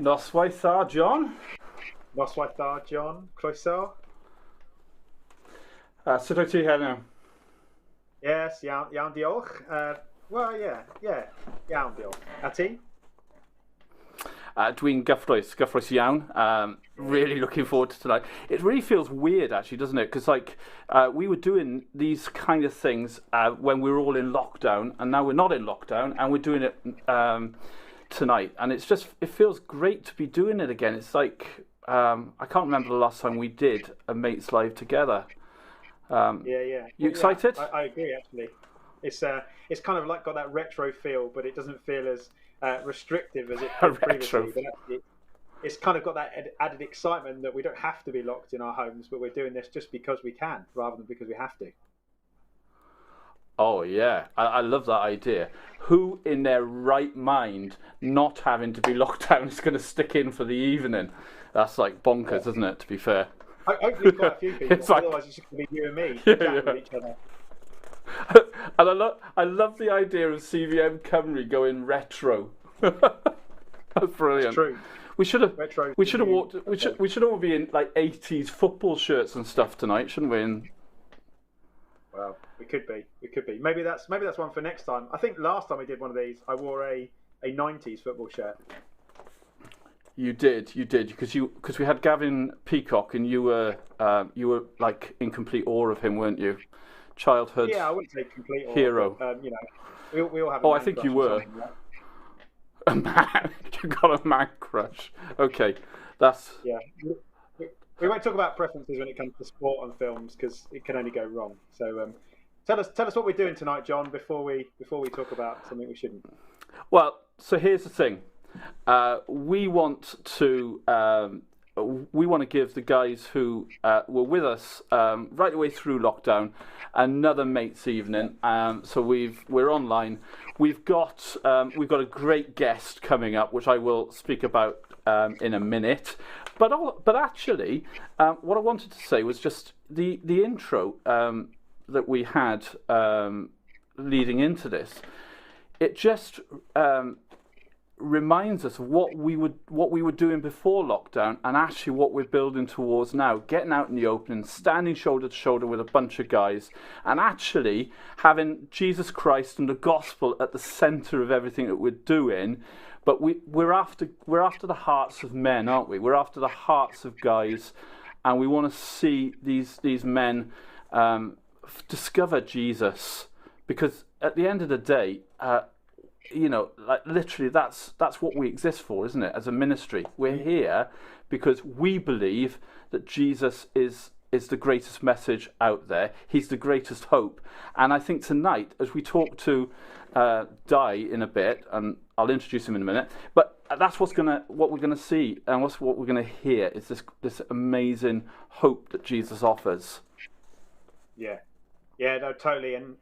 Noswaith dda, John. Noswaith dda, John. Croeso. Sut wyt ti heddiw? Yes, iawn diolch. Well, yeah, iawn diolch. A ti? Dwi'n gyffrous iawn. Really looking forward to tonight. It really feels weird, actually, doesn't it? Because we were doing these kind of things when we were all in lockdown, and now we're not in lockdown, and we're doing it tonight. And it feels great to be doing it again. It's like I can't remember the last time we did a Mates Live together. Yeah. You excited? I agree, actually. It's kind of like got that retro feel, but it doesn't feel as restrictive as it did previously. But actually, it's kind of got that added excitement that we don't have to be locked in our homes, but we're doing this just because we can, rather than because we have to. Oh, yeah. I love that idea. Who in their right mind, not having to be locked down, is going to stick in for the evening? That's like bonkers, isn't it, to be fair? Hopefully quite a few people. It's like, otherwise it's just going to be you and me yeah. with each other. And I love the idea of CVM Cymru going retro. That's brilliant. It's true. We should all be in like 80s football shirts and stuff tonight, shouldn't we? Well, we could be. Maybe that's one for next time. I think last time we did one of these, I wore a 90s football shirt. You did, because we had Gavin Peacock, and you were like in complete awe of him, weren't you? Childhood. Yeah, I wouldn't say complete awe, hero. But, we all have. I think you were. Right? A man, you got a man crush. Okay, that's. Yeah, we won't talk about preferences when it comes to sport and films because it can only go wrong. So, tell us what we're doing tonight, John, before we talk about something we shouldn't. Well, so here's the thing. We want to give the guys who were with us right away through lockdown another mates evening. So we're online. We've got a great guest coming up, which I will speak about in a minute. But actually, what I wanted to say was just the intro that we had leading into this. It just reminds us of what we were doing before lockdown, and actually what we're building towards now, getting out in the open, standing shoulder to shoulder with a bunch of guys, and actually having Jesus Christ and the gospel at the center of everything that we're doing. But we're after the hearts of men, aren't we? We're after the hearts of guys, and we want to see these men discover Jesus, because at the end of the day, like literally, that's what we exist for, isn't it? As a ministry, we're here because we believe that Jesus is the greatest message out there. He's the greatest hope. And I think tonight, as we talk to Dai in a bit, and I'll introduce him in a minute, but that's what we're gonna see, and what we're gonna hear is this amazing hope that Jesus offers. Yeah, no, totally, and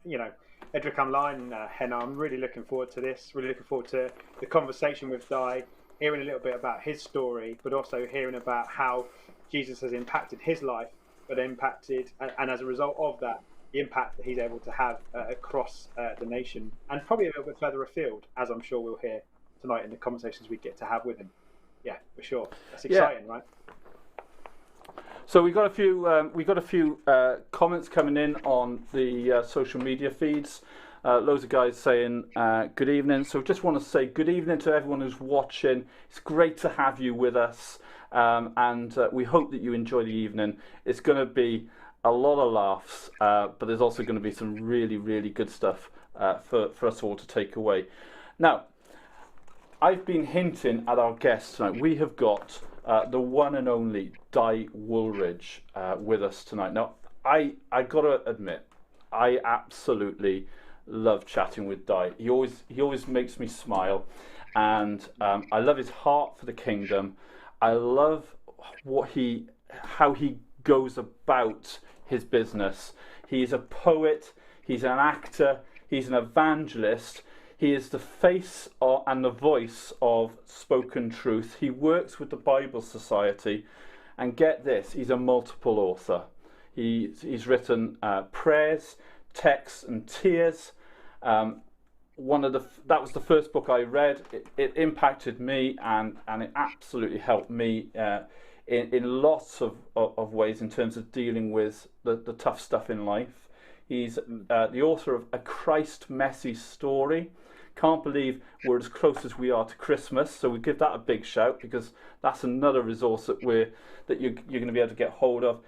Edric online, Henna, I'm really looking forward to this. Really looking forward to the conversation with Dai, hearing a little bit about his story, but also hearing about how Jesus has impacted his life, but impacted, and as a result of that, the impact that he's able to have across the nation, and probably a little bit further afield, as I'm sure we'll hear tonight in the conversations we get to have with him. Yeah, for sure. That's exciting, right? So we got a few comments coming in on the social media feeds. Loads of guys saying good evening. So just want to say good evening to everyone who's watching. It's great to have you with us, and we hope that you enjoy the evening. It's going to be a lot of laughs, but there's also going to be some really, really good stuff for us all to take away. Now, I've been hinting at our guests tonight. We have got the one and only Dai Woolridge with us tonight. Now, I got to admit, I absolutely love chatting with Dai. He always makes me smile, and I love his heart for the kingdom. I love how he goes about his business. He's a poet. He's an actor. He's an evangelist. He is the face and the voice of spoken truth. He works with the Bible Society, and get this, he's a multiple author. He's written prayers, texts, and tears. that was the first book I read. It impacted me, and it absolutely helped me in lots of ways in terms of dealing with the tough stuff in life. He's the author of A Christmessy Story. Can't believe we're as close as we are to Christmas, so we give that a big shout, because that's another resource that you're going to be able to get hold of.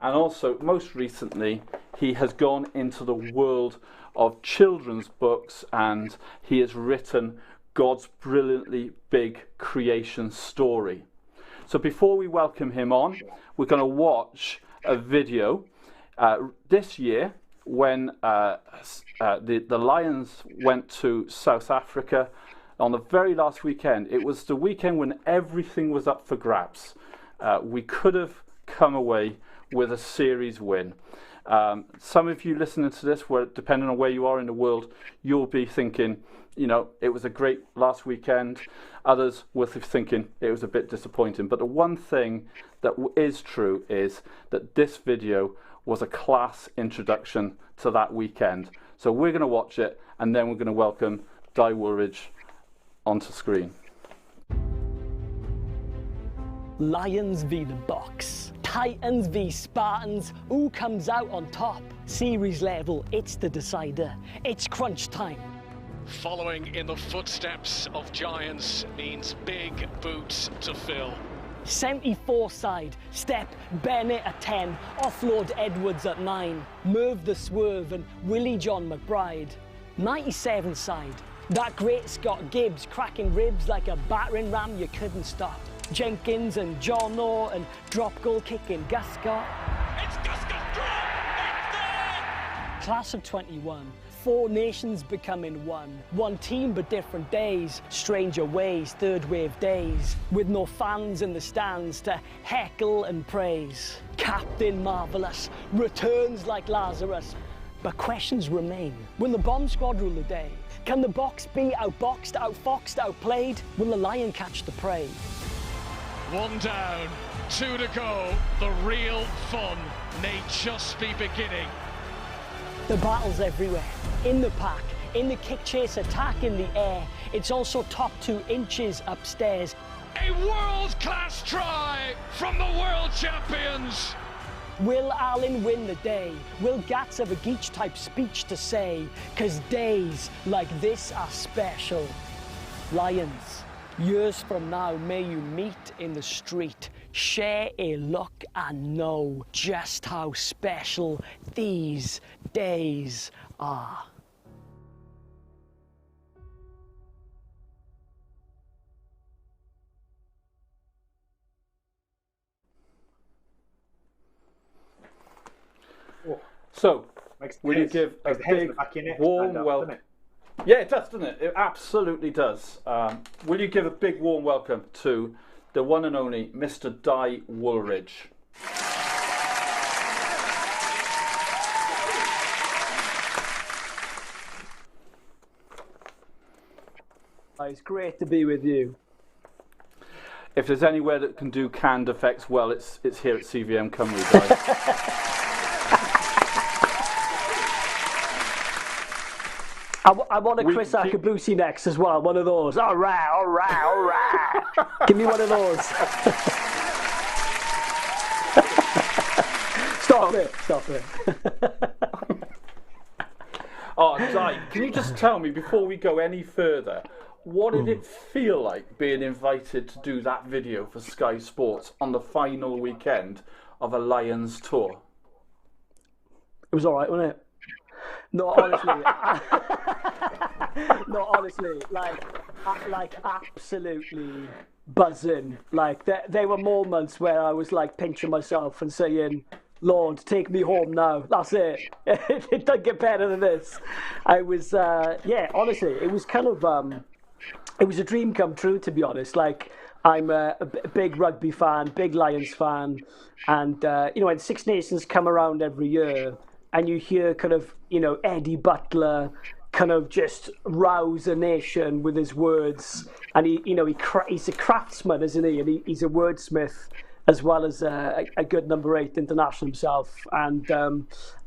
And also, most recently, he has gone into the world of children's books, and he has written God's brilliantly big creation story. So before we welcome him on, we're going to watch a video this year when the Lions went to South Africa on the very last weekend. It was the weekend when everything was up for grabs. We could have come away with a series win. Some of you listening to this, depending on where you are in the world, you'll be thinking, it was a great last weekend. Others will be thinking it was a bit disappointing. But the one thing that is true is that this video was a class introduction to that weekend. So we're going to watch it, and then we're going to welcome Dai Woolridge onto screen. Lions v the Box. Titans v Spartans. Who comes out on top? Series level, it's the decider. It's crunch time. Following in the footsteps of giants means big boots to fill. 74 side, step Bennett at 10, offload Edwards at 9, Merv the Swerve and Willie John McBride. 97 side, that great Scott Gibbs cracking ribs like a battering ram you couldn't stop. Jenkins and Jono and drop goal kicking Gus Scott. It's Gus drop! It's there! Class of 21. 4 nations becoming one. One team but different days. Stranger ways, third wave days. With no fans in the stands to heckle and praise. Captain Marvelous returns like Lazarus. But questions remain. Will the bomb squad rule the day? Can the box be outboxed, outfoxed, outplayed? Will the lion catch the prey? 1 down, 2 to go. The real fun may just be beginning. The battle's everywhere, in the pack, in the kick chase attack in the air. It's also top 2 inches upstairs. A world-class try from the world champions. Will Allen win the day? Will Gats have a Geach type speech to say? 'Cause days like this are special. Lions, years from now may you meet in the street. Share a look and know just how special these days are. So, will you give a big warm welcome? Yeah, it does, doesn't it? It absolutely does. Will you give a big warm welcome to the one and only Mr. Dai Woolridge? It's great to be with you. If there's anywhere that can do canned effects well, it's here at CVM Cymru, Dai. I want a Chris Akabusi next as well, one of those. All right, all right, all right. Give me one of those. Stop it. Oh, Dai, can you just tell me, before we go any further, what did it feel like being invited to do that video for Sky Sports on the final weekend of a Lions tour? It was all right, wasn't it? No, honestly. No, honestly, like absolutely buzzing. Like there were moments where I was like pinching myself and saying, Lord, take me home now. That's it. It doesn't get better than this. I was, honestly, it was kind of, it was a dream come true, to be honest. Like, I'm a big rugby fan, big Lions fan. And, when Six Nations come around every year and you hear kind of, Eddie Butler kind of just rouse a nation with his words. And he's a craftsman, isn't he? And he's a wordsmith, as well as a good number 8 international himself. And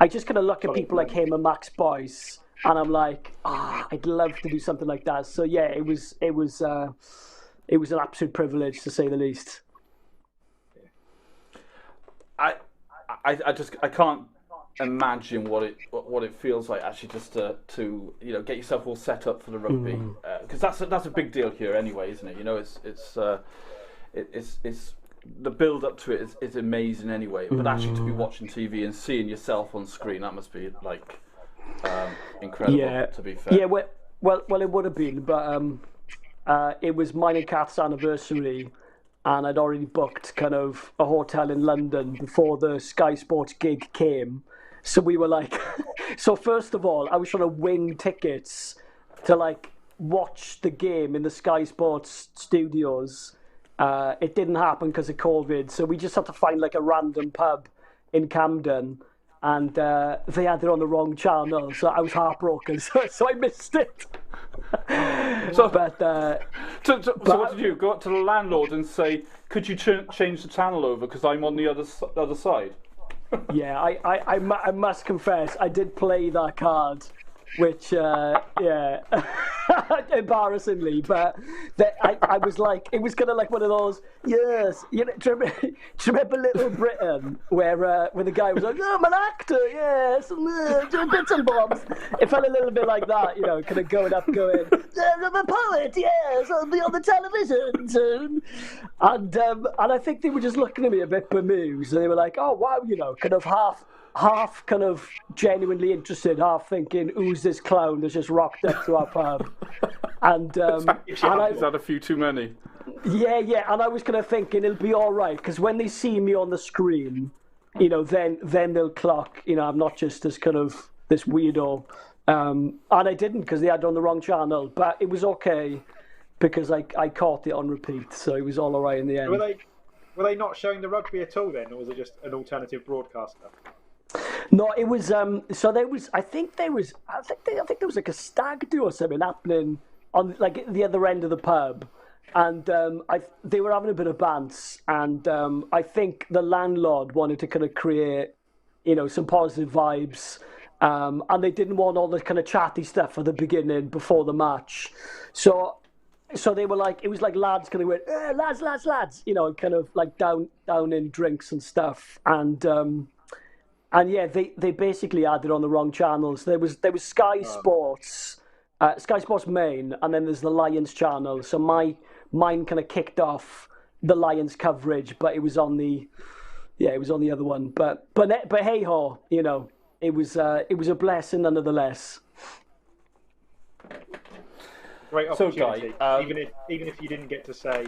I just kind of look at people like him and Max Boyce, and I'm like, I'd love to do something like that. So yeah, it was an absolute privilege, to say the least. I can't imagine what it feels like actually just to get yourself all set up for the rugby, because that's a big deal here anyway, isn't it? It's the build up to it is amazing anyway, but actually to be watching TV and seeing yourself on screen, that must be like incredible. To be fair, well, it would have been, but it was mine and Kath's anniversary. And I'd already booked kind of a hotel in London before the Sky Sports gig came. So we were like, so first of all, I was trying to wing tickets to like watch the game in the Sky Sports studios. It didn't happen because of COVID. So we just had to find like a random pub in Camden. And they had it on the wrong channel. So I was heartbroken. So I missed it. So what did you go up to the landlord and say, could you change the channel over because I'm on the other side? Yeah, I must confess, I did play that card, which embarrassingly, but I was like, it was kind of like one of those, yes, do you remember Little Britain, where the guy was like, I'm an actor, yes, doing bits and bobs. It felt a little bit like that, kind of going, I'm a poet, yes, I'll be on the television soon. And I think they were just looking at me a bit bemused, and they were like, oh wow, kind of half kind of genuinely interested, half thinking, who's this clown that's just rocked up to our pub? And is that a few too many? Yeah, and I was kind of thinking it'll be all right, because when they see me on the screen, then they'll clock, I'm not just this kind of this weirdo. And I didn't, because they had it on the wrong channel, but it was okay because I caught it on repeat, so it was all right in the end. Were they not showing the rugby at all then, or was it just an alternative broadcaster? No, it was. So there was. I think there was like a stag do or something happening on like at the other end of the pub, and they were having a bit of bants, and I think the landlord wanted to kind of create, some positive vibes, and they didn't want all the kind of chatty stuff at the beginning before the match, so they were like, it was like lads kind of went, lads, kind of like down in drinks and stuff, and yeah, they basically had it on the wrong channels. There was Sky Sports, Sky Sports Main, and then there's the Lions channel. So mine kind of kicked off the Lions coverage, but it was on the other one. But hey ho, it was a blessing nonetheless. Great opportunity. So Guy, even if you didn't get to say,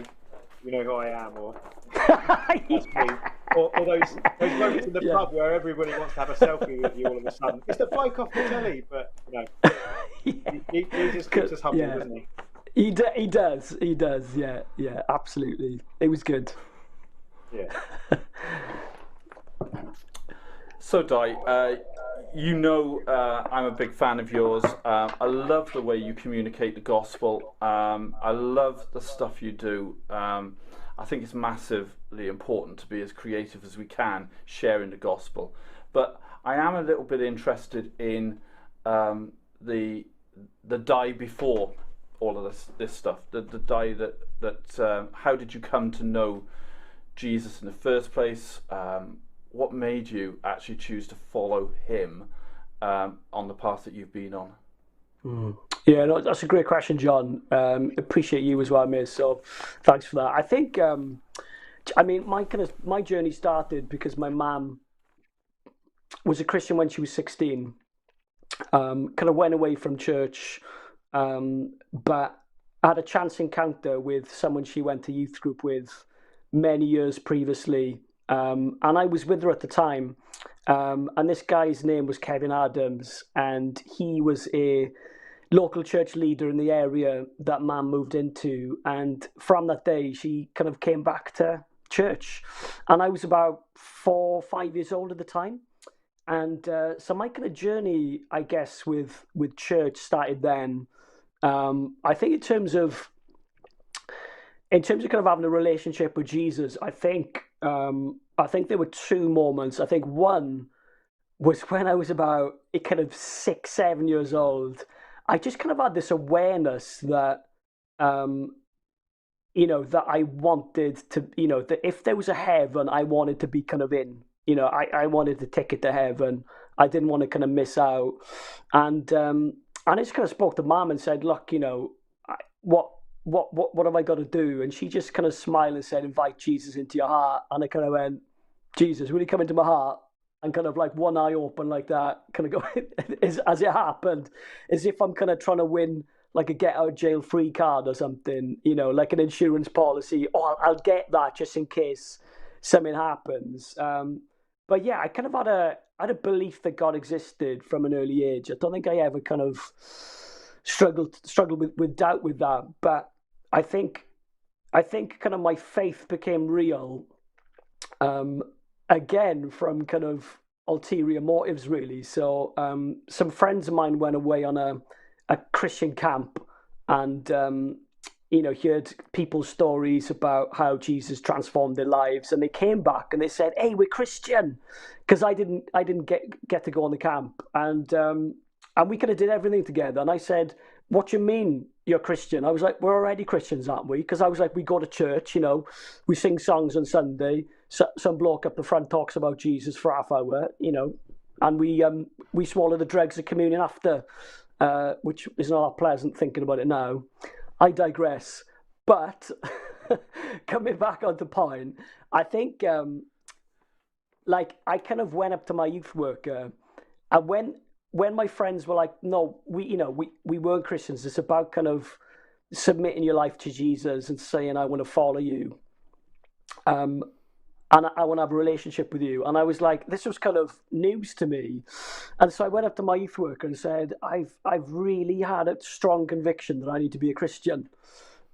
you know who I am, or that's me. Or those moments in the pub where everybody wants to have a selfie with you all of a sudden. It's the bloke off the telly, but he just keeps us humble, doesn't he? He does, yeah, absolutely. It was good. Yeah. So Dai, I'm a big fan of yours. I love the way you communicate the gospel. I love the stuff you do. I think it's massively important to be as creative as we can sharing the gospel. But I am a little bit interested in the Dai before all of this stuff. The Dai that how did you come to know Jesus in the first place? What made you actually choose to follow him on the path that you've been on? Yeah, no, that's a great question, John. Appreciate you as well, mate. So thanks for that. I think, my journey started because my mum was a Christian when she was 16. Kind of went away from church, but had a chance encounter with someone she went to youth group with many years previously. And I was with her at the time. And this guy's name was Kevin Adams, and he was a local church leader in the area that Mum moved into. And from that day, she kind of came back to church. And I was about 4 or 5 years old at the time. And so my kind of journey, I guess, with church started then. I think in terms of kind of having a relationship with Jesus, I think there were two moments. I think one, was when I was about kind of 6, 7 years old. I just kind of had this awareness that, that I wanted to, that if there was a heaven, I wanted to be kind of in. I wanted the ticket to heaven. I didn't want to kind of miss out. And I just kind of spoke to Mum and said, look, what have I got to do? And she just kind of smiled and said, invite Jesus into your heart. And I kind of went, Jesus, will you come into my heart? And kind of like one eye open like that, kind of go as it happened, as if I'm kind of trying to win like a get out of jail free card or something, like an insurance policy. Oh, I'll get that just in case something happens. But yeah, I kind of had a belief that God existed from an early age. I don't think I ever kind of struggled with doubt with that. But I think kind of my faith became real. Again, from kind of ulterior motives, really. So some friends of mine went away on a Christian camp and, heard people's stories about how Jesus transformed their lives. And they came back and they said, hey, we're Christian. Because I didn't get to go on the camp. And we kind of did everything together. And I said, what do you mean you're Christian? I was like, we're already Christians, aren't we? Because I was like, we go to church, we sing songs on Sunday. Some bloke up the front talks about Jesus for half hour, and we swallow the dregs of communion after, which is not that pleasant thinking about it now. I digress. But coming back on the point, I think I kind of went up to my youth worker, and when my friends were like, no, we weren't Christians. It's about kind of submitting your life to Jesus and saying, I want to follow you. And I want to have a relationship with you. And I was like, this was kind of news to me. And so I went up to my youth worker and said, I've really had a strong conviction that I need to be a Christian.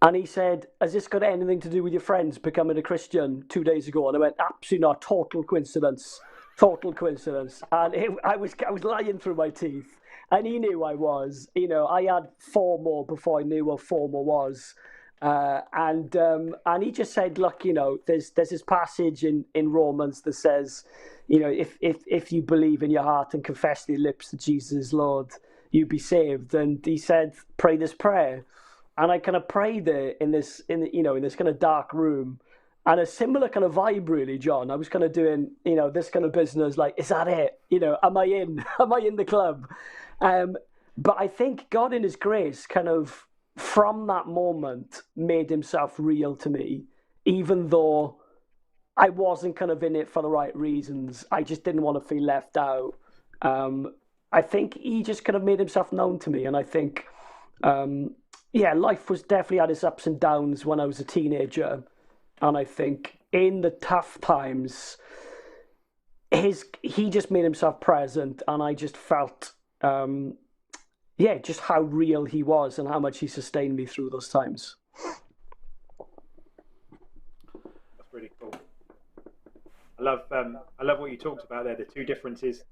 And he said, has this got anything to do with your friends becoming a Christian 2 days ago? And I went, absolutely not, total coincidence. And I was lying through my teeth. And he knew I was. I had 4 more before I knew what 4 more was. And he just said, look, there's this passage in Romans that says, if you believe in your heart and confess with your lips that Jesus is Lord, you be saved. And he said, pray this prayer. And I kind of prayed it in this kind of dark room, and a similar kind of vibe, really, John. I was kind of doing, this kind of business, like, is that it? Am I in? Am I in the club? But I think God in his grace kind of, from that moment, made himself real to me, even though I wasn't kind of in it for the right reasons. I just didn't want to feel left out. I think he just kind of made himself known to me. And I think, life was definitely had its ups and downs when I was a teenager. And I think in the tough times, he just made himself present. And I just felt... just how real he was and how much he sustained me through those times. That's really cool. I love what you talked about there. The two differences.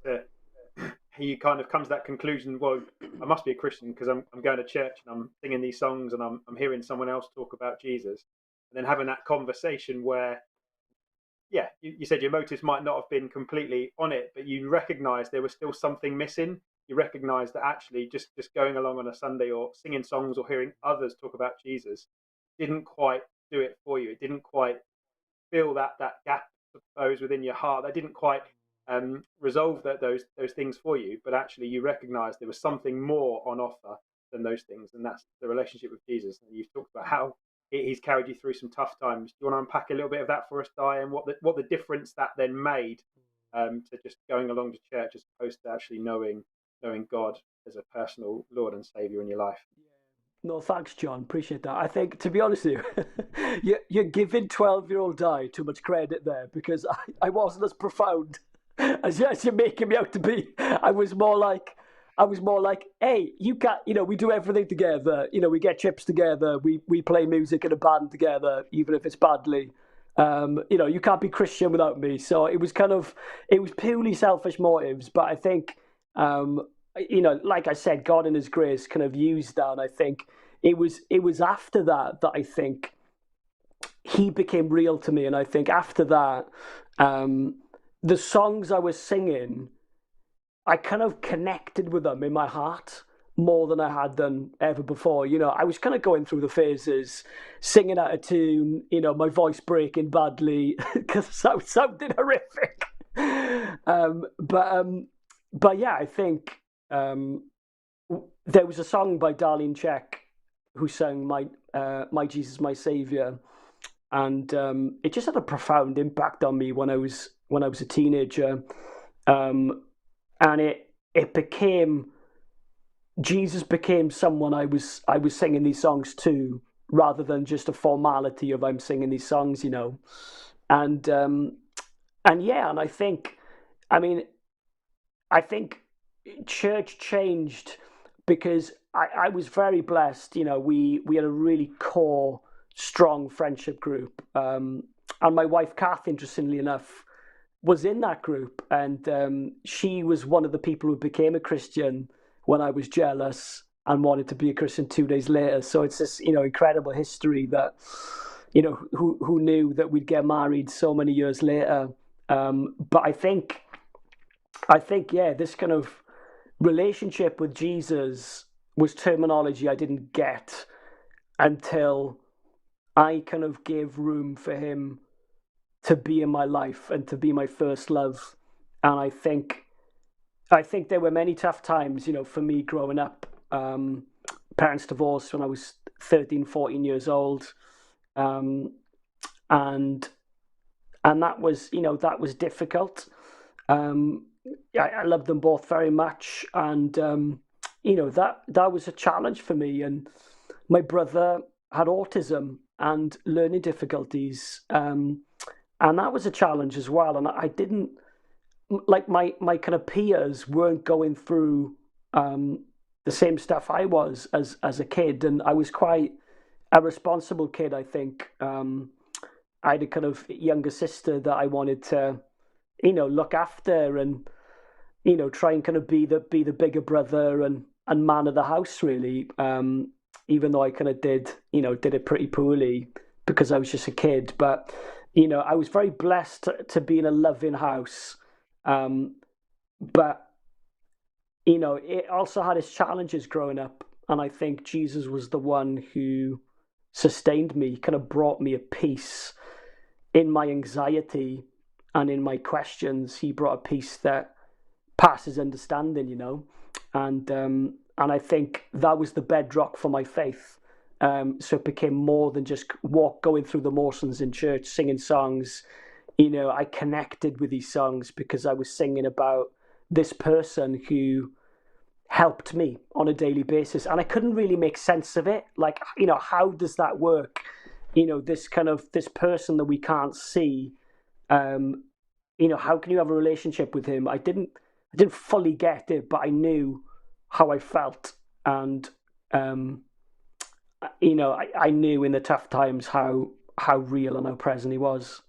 He kind of comes to that conclusion. Well, I must be a Christian because I'm going to church and I'm singing these songs and I'm hearing someone else talk about Jesus, and then having that conversation where, you said your motives might not have been completely on it, but you recognised there was still something missing. You recognise that actually just going along on a Sunday or singing songs or hearing others talk about Jesus didn't quite do it for you. It didn't quite fill that gap, I suppose, within your heart. That didn't quite resolve those things for you. But actually, you recognise there was something more on offer than those things, and that's the relationship with Jesus. And you've talked about how he's carried you through some tough times. Do you want to unpack a little bit of that for us, Dai, and what the difference that then made to just going along to church as opposed to actually knowing God as a personal Lord and Saviour in your life? No, thanks, John. Appreciate that. I think, to be honest with you, you're giving 12-year-old Dai too much credit there, because I wasn't as profound as you're making me out to be. I was more like, hey, you got, we do everything together. We get chips together. We play music in a band together, even if it's badly. You can't be Christian without me. So it was purely selfish motives. But I think, like I said, God in his grace kind of used that. And I think it was after that I think he became real to me. And I think after that, the songs I was singing, I kind of connected with them in my heart more than I had done ever before. You know, I was kind of going through the phases, singing out of tune, you know, my voice breaking badly because it sounded horrific. But yeah, I think there was a song by Darlene Zschech who sang "My Jesus, My Savior," and it just had a profound impact on me when I was a teenager, and it became Jesus became someone I was singing these songs to, rather than just a formality of I'm singing these songs, you know, and yeah, and I think church changed because I was very blessed. You know, we had a really core, strong friendship group. And my wife, Kath, interestingly enough, was in that group. And she was one of the people who became a Christian when I was jealous and wanted to be a Christian 2 days later. So it's this, you know, incredible history that, you know, who knew that we'd get married so many years later. But I think, yeah, this kind of relationship with Jesus was terminology I didn't get until I kind of gave room for him to be in my life and to be my first love. And I think there were many tough times, you know, for me growing up. Parents divorced when I was 13, 14 years old. And that was, you know, that was difficult. I loved them both very much, and you know, that was a challenge for me. And my brother had autism and learning difficulties, and that was a challenge as well. And I didn't like my kind of peers weren't going through the same stuff I was as a kid, and I was quite a responsible kid. I think I had a kind of younger sister that I wanted to, you know, look after and, you know, try and kind of be the bigger brother and man of the house, really. Even though I kind of did it pretty poorly because I was just a kid. But, you know, I was very blessed to be in a loving house. But, you know, it also had its challenges growing up. And I think Jesus was the one who sustained me, kind of brought me a peace in my anxiety and in my questions. He brought a peace that passes understanding, you know, and I think that was the bedrock for my faith. So it became more than just going through the motions in church, singing songs. You know, I connected with these songs because I was singing about this person who helped me on a daily basis, and I couldn't really make sense of it. Like, you know, how does that work? You know, this person that we can't see. You know, how can you have a relationship with him? I didn't fully get it, but I knew how I felt, and you know, I knew in the tough times how real and how present he was.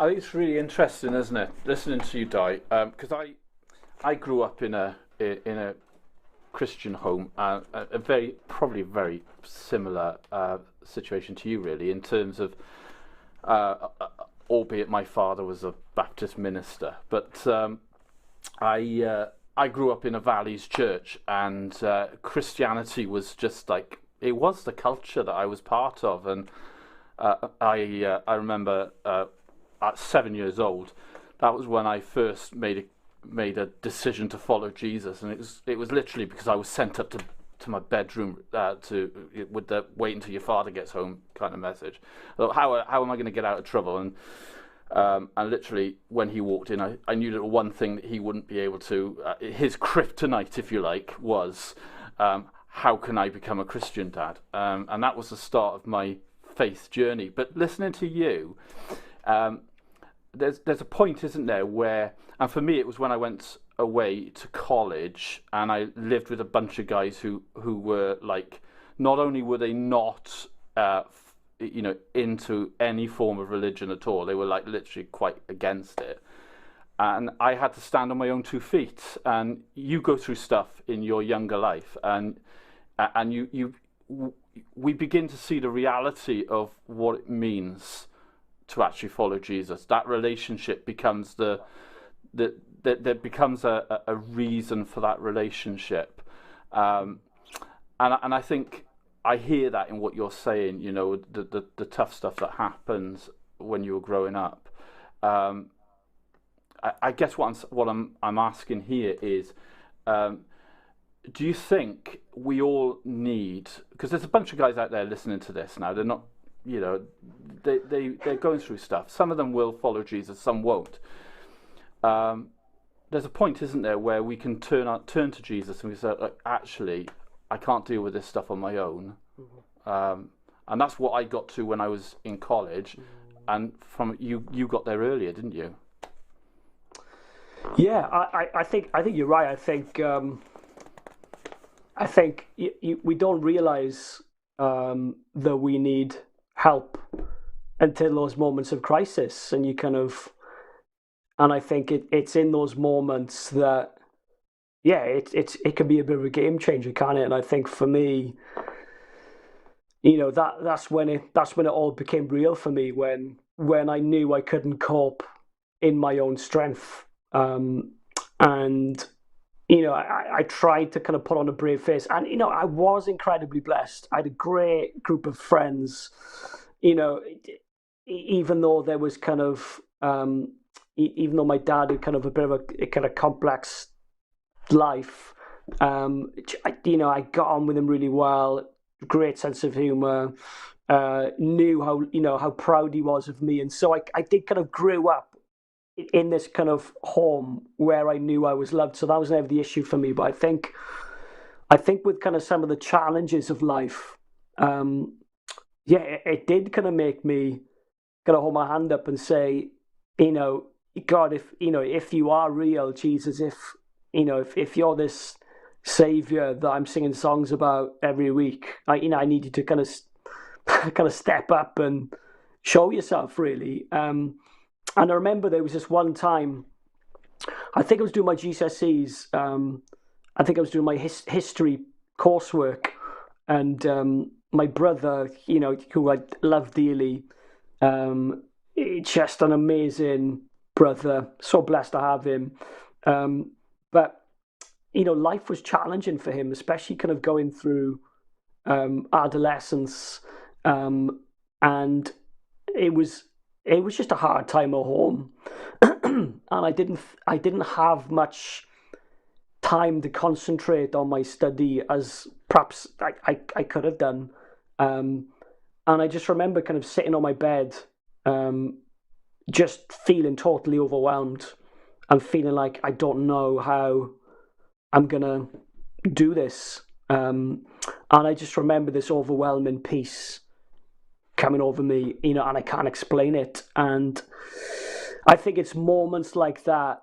I think it's really interesting, isn't it, listening to you, Dai? Because I grew up in a Christian home, a very similar situation to you, really, in terms of, albeit my father was a Baptist minister, but I grew up in a Valleys church, and Christianity was just like, it was the culture that I was part of. And I remember at 7 years old, that was when I first made a decision to follow Jesus, and it was literally because I was sent up to my bedroom with the wait until your father gets home kind of message. How am I going to get out of trouble? And literally when he walked in, I knew that one thing that he wouldn't be able to, his kryptonite, if you like, was how can I become a Christian, Dad? And that was the start of my faith journey. But listening to you, there's a point, isn't there, where, and for me it was when I went away to college and I lived with a bunch of guys who were like, not only were they not you know, into any form of religion at all, they were like literally quite against it, and I had to stand on my own 2 feet. And you go through stuff in your younger life, and we begin to see the reality of what it means to actually follow Jesus. That relationship becomes the that becomes a reason for that relationship, and I think I hear that in what you're saying. You know, the tough stuff that happens when you were growing up. I guess what I'm asking here is, do you think we all need? Because there's a bunch of guys out there listening to this now. They're not, you know, they're going through stuff. Some of them will follow Jesus, some won't. There's a point, isn't there, where we can turn to Jesus and we say, like, actually, I can't deal with this stuff on my own. And that's what I got to when I was in college. And from you got there earlier, didn't you? Yeah, I think you're right. I think we don't realize that we need help until those moments of crisis, and I think it's in those moments that, yeah, it can be a bit of a game changer, can't it? And I think for me, you know, that's when it all became real for me, when I knew I couldn't cope in my own strength. And you know, I tried to kind of put on a brave face, and you know, I was incredibly blessed. I had a great group of friends. You know, even though there was kind of, even though my dad had kind of a bit of a kind of complex life, you know, I got on with him really well. Great sense of humour. Knew how proud he was of me, and so I did kind of grew up in this kind of home where I knew I was loved. So that was never the issue for me. But I think with kind of some of the challenges of life, it did kind of make me kind of hold my hand up and say, you know, God, if you are real, Jesus, if you're this savior that I'm singing songs about every week, I need you to kind of step up and show yourself, really. And I remember there was this one time, I think I was doing my GCSEs, I think I was doing my history coursework, and my brother, you know, who I love dearly, just an amazing brother, so blessed to have him. But, you know, life was challenging for him, especially kind of going through adolescence, and it was just a hard time at home. And I didn't have much time to concentrate on my study as perhaps I could have done. And I just remember kind of sitting on my bed, just feeling totally overwhelmed and feeling like I don't know how I'm gonna do this. And I just remember this overwhelming peace coming over me, you know, and I can't explain it. And I think it's moments like that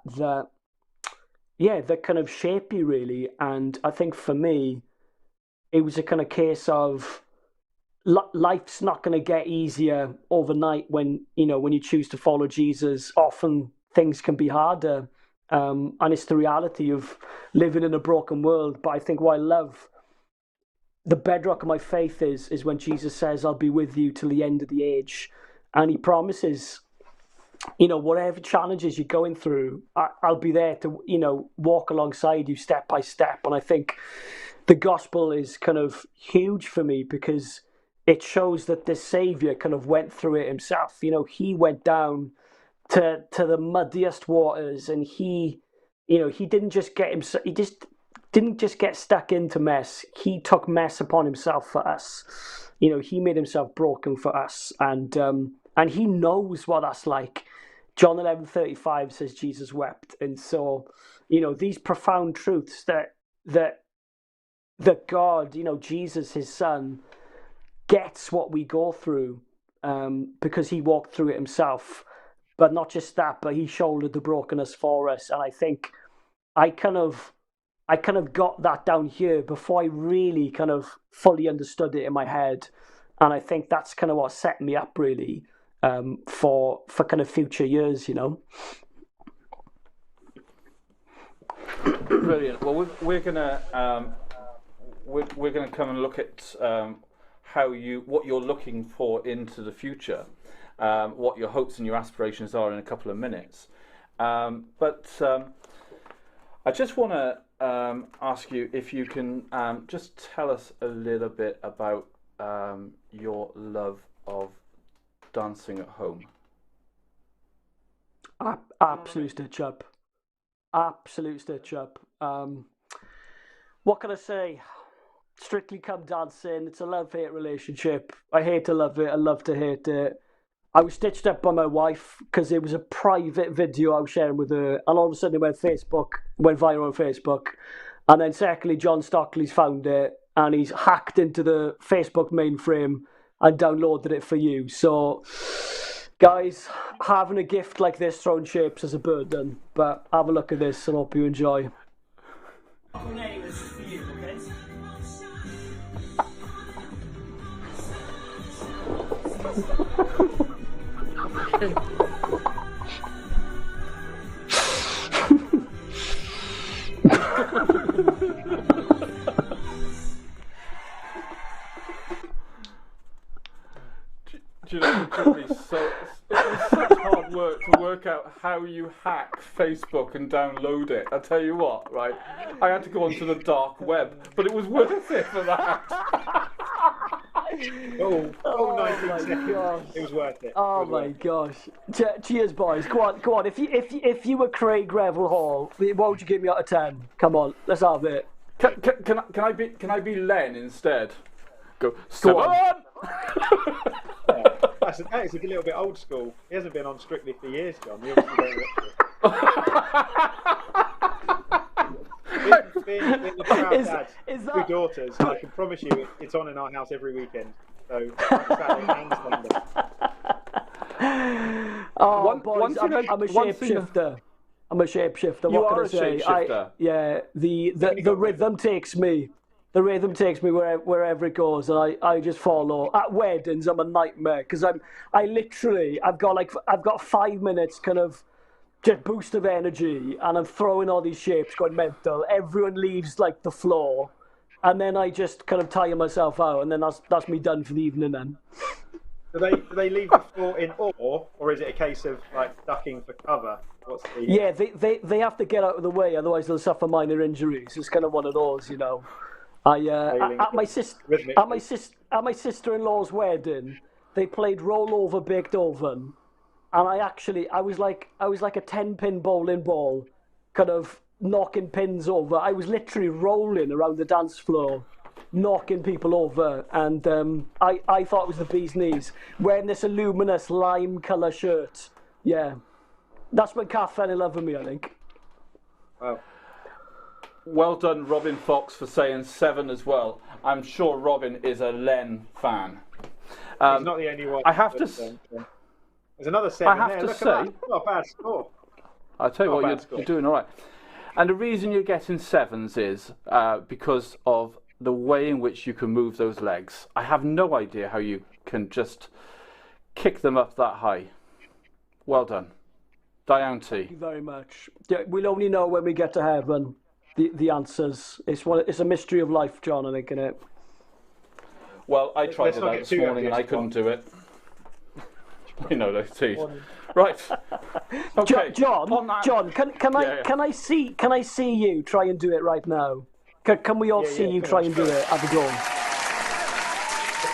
kind of shape you, really. And I think for me, it was a kind of case of life's not going to get easier overnight when you choose to follow Jesus. Often things can be harder, and it's the reality of living in a broken world. But I think what I love, the bedrock of my faith is when Jesus says, I'll be with you till the end of the age. And he promises, you know, whatever challenges you're going through, I'll be there to, you know, walk alongside you step by step. And I think the gospel is kind of huge for me because it shows that this Savior kind of went through it himself. You know, he went down to the muddiest waters, and he didn't just didn't just get stuck into mess. He took mess upon himself for us. You know, he made himself broken for us, and he knows what that's like. John 11:35 says Jesus wept, and so, you know, these profound truths that God, you know, Jesus, his son, gets what we go through, because he walked through it himself. But not just that, but he shouldered the brokenness for us. And I think I kind of got that down here before I really kind of fully understood it in my head. And I think that's kind of what set me up, really, for kind of future years, you know. Brilliant. Well, we're gonna come and look at what you're looking for into the future, what your hopes and your aspirations are in a couple of minutes. But I just want to ask you if you can just tell us a little bit about your love of dancing at home. Absolute stitch up. Absolute stitch up. What can I say? Strictly come dancing. It's a love-hate relationship. I hate to love it. I love to hate it. I was stitched up by my wife because it was a private video I was sharing with her, and all of a sudden it went viral on Facebook. And then secondly, John Stockley's found it, and he's hacked into the Facebook mainframe and downloaded it for you. So, guys, having a gift like this thrown shapes is a burden, but have a look at this and hope you enjoy. Do you know, it was such hard work to work out how you hack Facebook and download it. I tell you what, right? I had to go onto the dark web, but it was worth it for that. Oh 19 seconds. It was worth it. Oh my gosh! Cheers, boys. Go on. If you were Craig Revel Hall, what would you give me out of 10? Come on, let's have it. Can I be Len instead? Go on. That is a little bit old school. He hasn't been on Strictly for years, John. You obviously don't being the proud dad, two daughters, I can promise you it's on in our house every weekend. So, Saturday and Sunday. Oh, boys, I'm a shapeshifter. I'm a shapeshifter. You what are can I a say? shapeshifter. The rhythm takes me. The rhythm takes me wherever it goes, and I just follow. At weddings, I'm a nightmare because I've got 5 minutes kind of just boost of energy, and I'm throwing all these shapes, going mental. Everyone leaves like the floor, and then I just kind of tire myself out, and then that's me done for the evening. Then. Do they leave the floor in awe, or is it a case of like ducking for cover? Yeah, they have to get out of the way, otherwise they'll suffer minor injuries. It's kind of one of those, you know. At my sister-in-law's wedding, they played roll over baked oven, and I was like a 10-pin bowling ball, kind of knocking pins over. I was literally rolling around the dance floor, knocking people over, and I thought it was the bee's knees. Wearing this luminous lime colour shirt, yeah, that's when Kath fell in love with me, I think. Wow. Well done, Robin Fox, for saying 7 as well. I'm sure Robin is a Len fan. He's not the only one. I have to. There's another 7 I have there. to Look say, at that. Not a bad score. I'll tell you what, you're doing all right. And the reason you're getting 7s is because of the way in which you can move those legs. I have no idea how you can just kick them up that high. Well done. Diane T. Thank you very much. We'll only know when we get to heaven. The answers. It's a mystery of life, John, I think, isn't it? Well, I tried it out this morning and I couldn't do it. You know those teeth. Right. Okay. John, can I see you try and do it right now? Can we all see you try and do it? Have a go.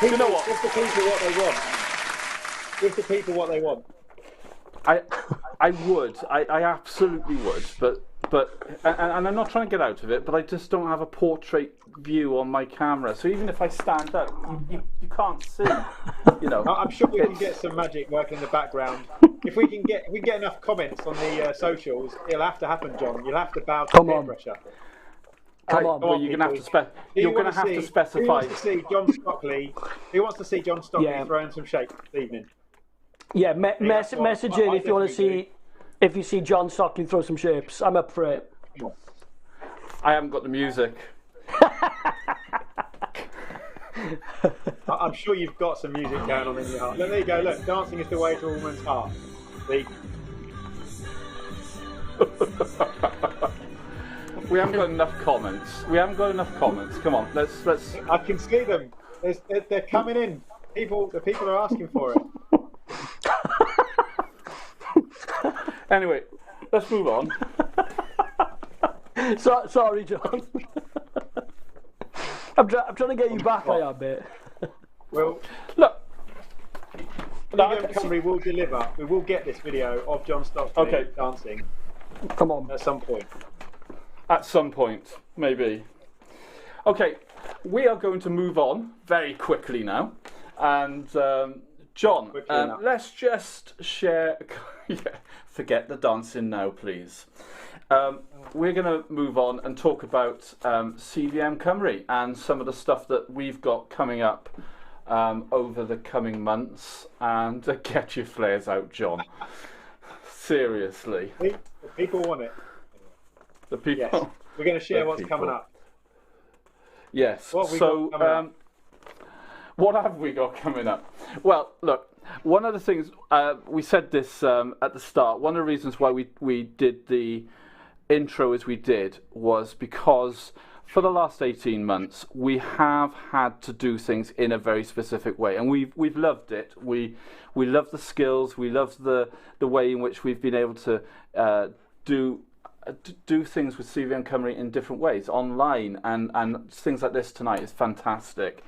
You know what? Give the people what they want. Give the people what they want. I would. I absolutely would. But I'm not trying to get out of it, but I just don't have a portrait view on my camera. So even if I stand up, you can't see. You know. I'm sure we can get some magic working in the background. If we can get enough comments on the socials, it'll have to happen, John. You'll have to bow to peer pressure. Come on, well, you're going to have to specify. Who wants to see Jon Stockley? Who wants to see Jon Stockley throwing some shapes this evening? Yeah, message in if you want to see. If you see Jon Stockley throw some shapes, I'm up for it. I haven't got the music. I'm sure you've got some music going on in your heart. Look, there you go. Look, dancing is the way to a woman's heart. See? We haven't got enough comments. Come on, let's. I can see them. They're coming in. The people are asking for it. Anyway, let's move on. Sorry, John. I'm trying to get you back, I am, mate. Well, Look. CVM Cymru will deliver. We will get this video of John Stockley dancing. Come on. At some point. At some point, maybe. Okay, we are going to move on very quickly now. And John, let's just share... forget the dancing now, please. We're going to move on and talk about CVM Cymru and some of the stuff that we've got coming up over the coming months. And get your flares out, John. Seriously. The people want it. The people. Yes. We're going to share what's coming up. Yes. What have we got coming up? Well, look, one of the things, we said this at the start, one of the reasons why we did the intro as we did was because for the last 18 months, we have had to do things in a very specific way, and we've loved it. We love the skills, we love the way in which we've been able to do things with CVM Cymru in different ways, online, and things like this tonight is fantastic.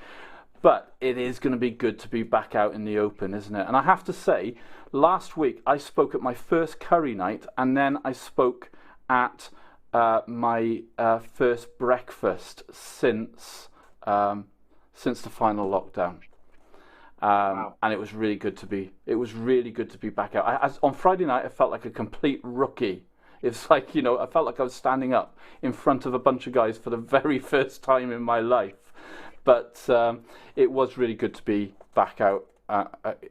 But it is going to be good to be back out in the open, isn't it? And I have to say, last week I spoke at my first curry night, and then I spoke at my first breakfast since the final lockdown. Wow. And it was really good to be. It was really good to be back out. On Friday night, I felt like a complete rookie. It's like, I felt like I was standing up in front of a bunch of guys for the very first time in my life. But it was really good to be back out.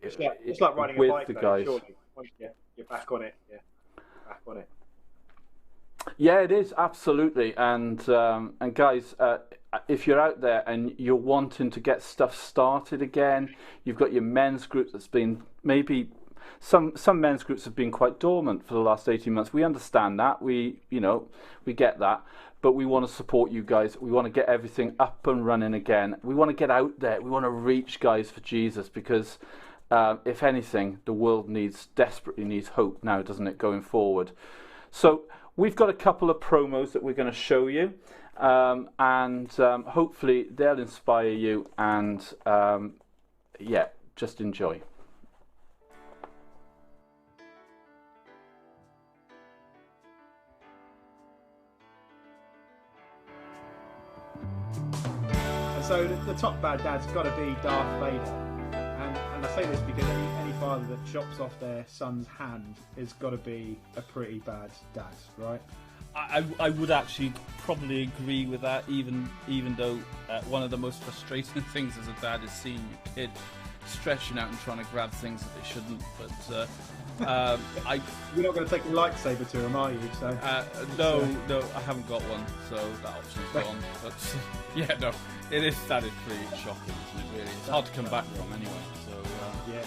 It's like riding with a bike, the though, guys. Surely. Once you're back on it, back on it. Yeah, it is, absolutely. And guys, if you're out there and you're wanting to get stuff started again, you've got your men's group that's been maybe some men's groups have been quite dormant for the last 18 months. We understand that. We get that. But we want to support you guys. We want to get everything up and running again. We want to get out there. We want to reach guys for Jesus because, if anything, the world desperately needs hope now, doesn't it, going forward? So we've got a couple of promos that we're going to show you, and hopefully they'll inspire you. And just enjoy. So the top bad dad's got to be Darth Vader, and I say this because any father that chops off their son's hand has got to be a pretty bad dad, right? I would actually probably agree with that, even though one of the most frustrating things as a dad is seeing your kid stretching out and trying to grab things that they shouldn't. But you're not going to take your lightsaber to him, are you? So no, I haven't got one, so that option's gone. But no, that is pretty shocking, isn't it? Really, it's hard to come back from anyway. So yeah.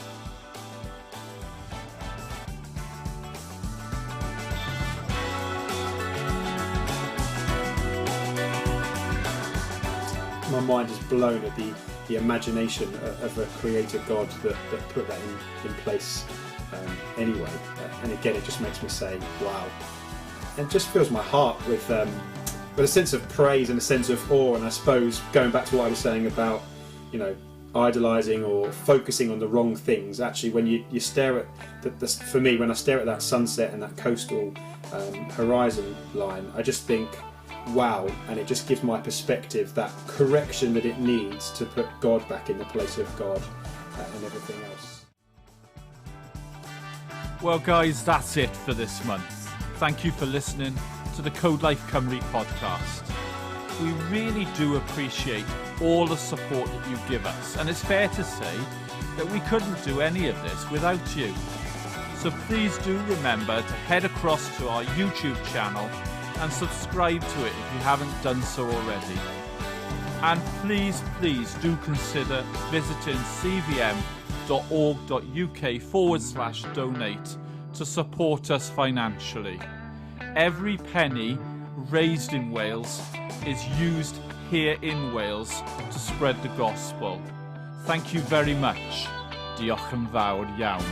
My mind is blown at the imagination of a creator God that put that in place anyway. And again, it just makes me say, wow. And it just fills my heart with a sense of praise and a sense of awe. And I suppose, going back to what I was saying about, idolising or focusing on the wrong things, actually when you stare at, for me, when I stare at that sunset and that coastal horizon line, I just think, wow, and it just gives my perspective that correction that it needs to put God back in the place of God and everything else. Well guys, that's it for this month. Thank you for listening to the Code Life Cymru podcast. We really do appreciate all the support that you give us, and it's fair to say that we couldn't do any of this without you. So please do remember to head across to our YouTube channel and subscribe to it if you haven't done so already. And please do consider visiting cvm.org.uk/donate to support us financially. Every penny raised in Wales is used here in Wales to spread the gospel. Thank you very much. Diolch yn fawr iawn.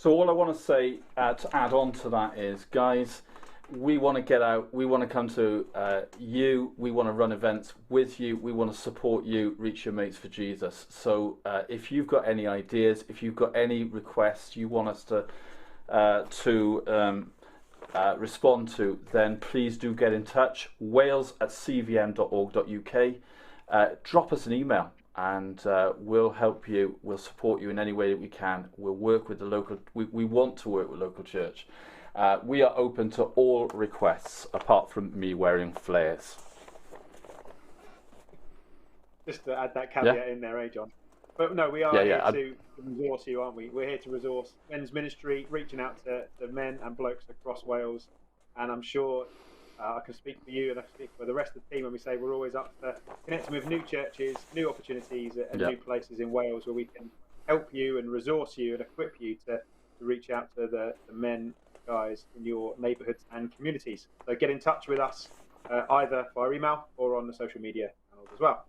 So all I want to say to add on to that is, guys, we want to get out. We want to come to you. We want to run events with you. We want to support you, reach your mates for Jesus. So if you've got any ideas, if you've got any requests you want us to respond to, then please do get in touch. wales@cvm.org.uk. Drop us an email and we'll help you. We'll support you in any way that we can. We'll work with the local. We want to work with local church. We are open to all requests apart from me wearing flares. Just to add that caveat in there, John? But no, we are here to resource you, aren't we? We're here to resource men's ministry, reaching out to men and blokes across Wales. And I'm sure I can speak for you and I can speak for the rest of the team when we say we're always up for connecting with new churches, new opportunities and new places in Wales where we can help you and resource you and equip you to reach out to the men, guys in your neighbourhoods and communities. So get in touch with us either via email or on the social media channels as well.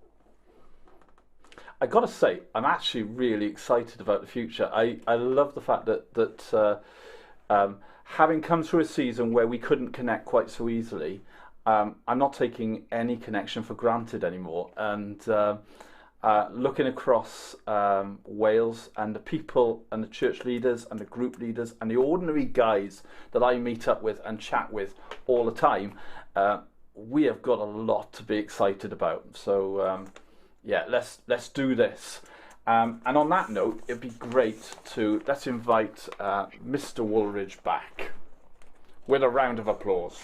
I got to say, I'm actually really excited about the future. I love the fact that having come through a season where we couldn't connect quite so easily, I'm not taking any connection for granted anymore. And looking across Wales and the people and the church leaders and the group leaders and the ordinary guys that I meet up with and chat with all the time, we have got a lot to be excited about. So let's do this. And on that note, it'd be great let's invite Mr. Woolridge back with a round of applause.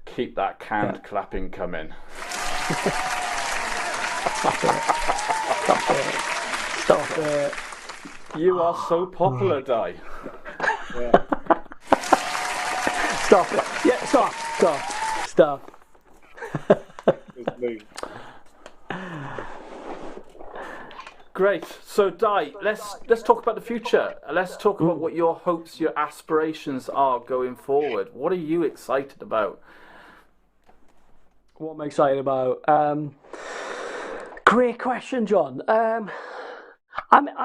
Keep that canned clapping coming. Stop it. You are so popular, Dai. Yeah. Stop it. Yeah, stop. Great. So Dai, let's talk about the future. Let's talk about what your hopes, your aspirations are going forward. What are you excited about? What am I excited about? Great question, John. I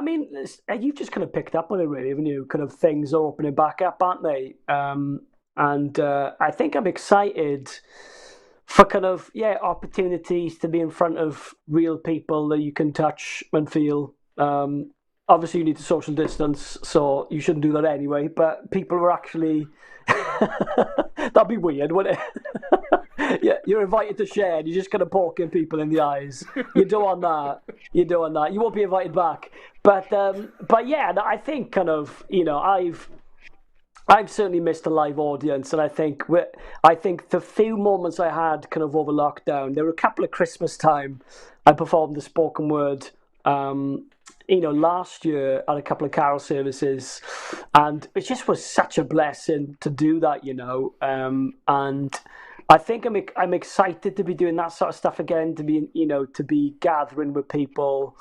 mean, you've just kind of picked up on it, really, haven't you? Kind of things are opening back up, aren't they? And I think I'm excited for kind of opportunities to be in front of real people that you can touch and feel. Obviously, you need to social distance, so you shouldn't do that anyway. But people are actually that'd be weird, wouldn't it? Yeah, you're invited to share and you're just kind of poking people in the eyes. You don't want that. You won't be invited back. But yeah, I think kind of, I've certainly missed a live audience, and I think the few moments I had kind of over lockdown, there were a couple of Christmas time I performed the spoken word last year at a couple of carol services, and it just was such a blessing to do that, and I think I'm excited to be doing that sort of stuff again, to be gathering with people.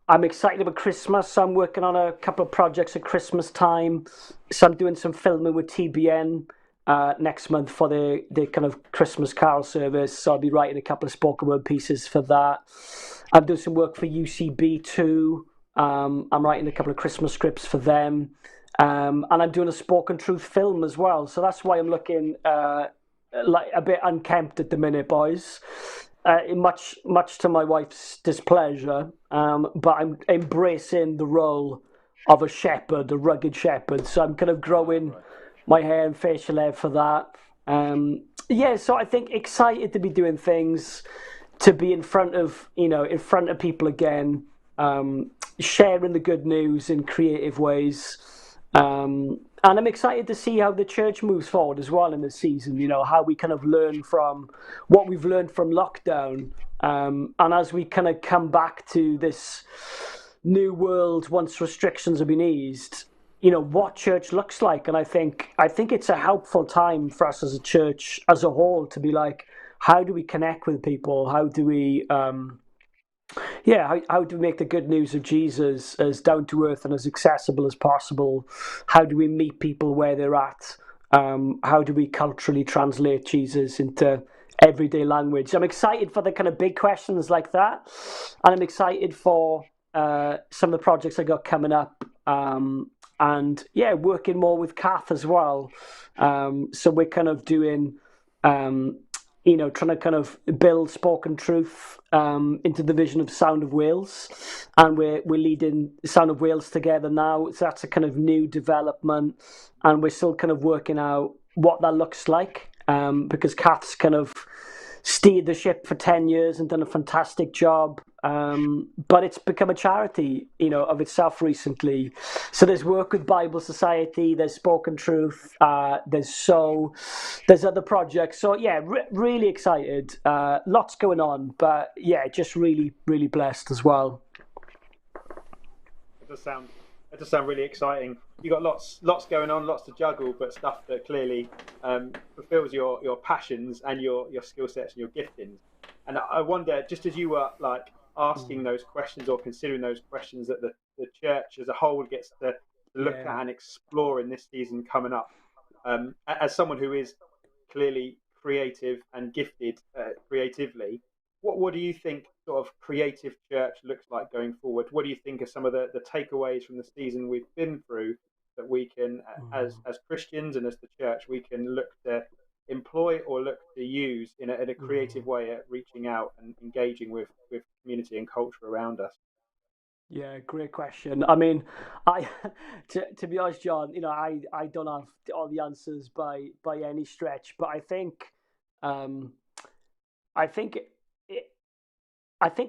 I'm excited about Christmas, so I'm working on a couple of projects at Christmas time. So I'm doing some filming with TBN next month for the kind of Christmas carol service. So I'll be writing a couple of spoken word pieces for that. I'm doing some work for UCB too. I'm writing a couple of Christmas scripts for them. And I'm doing a spoken truth film as well. So that's why I'm looking like a bit unkempt at the minute, boys. Much to my wife's displeasure, but I'm embracing the role of a shepherd, a rugged shepherd. So I'm kind of growing my hair and facial hair for that. So I think excited to be doing things, to be in front of people again, sharing the good news in creative ways. And I'm excited to see how the church moves forward as well in this season, how we kind of learn from what we've learned from lockdown. And as we kind of come back to this new world, once restrictions have been eased, what church looks like. And I think it's a helpful time for us as a church as a whole to be like, how do we connect with people? How do we... how do we make the good news of Jesus as down to earth and as accessible as possible? How do we meet people where they're at? How do we culturally translate Jesus into everyday language. I'm excited for the kind of big questions like that, and I'm excited for some of the projects I got coming up. And yeah, working more with Kath as well. So we're kind of doing, trying to kind of build Spoken Truth into the vision of Sound of Wales, and we're leading Sound of Wales together now. So that's a kind of new development, and we're still kind of working out what that looks like, because Kath's kind of steered the ship for 10 years and done a fantastic job. But it's become a charity, of itself recently. So there's work with Bible Society, there's Spoken Truth, there's other projects. So yeah, really excited. Lots going on, but yeah, just really, really blessed as well. It does sound really exciting. You got lots going on, lots to juggle, but stuff that clearly fulfills your passions and your skill sets and your giftings. And I wonder, just as you were like asking those questions or considering those questions that the church as a whole gets to look at and explore in this season coming up, as someone who is clearly creative and gifted creatively, what do you think sort of creative church looks like going forward? What do you think are some of the takeaways from the season we've been through that we can, as Christians and as the church, we can look to employ or look to use in a creative way at reaching out and engaging with community and culture around us? Yeah, great question. I mean, to be honest, John, I don't have all the answers by any stretch, but I think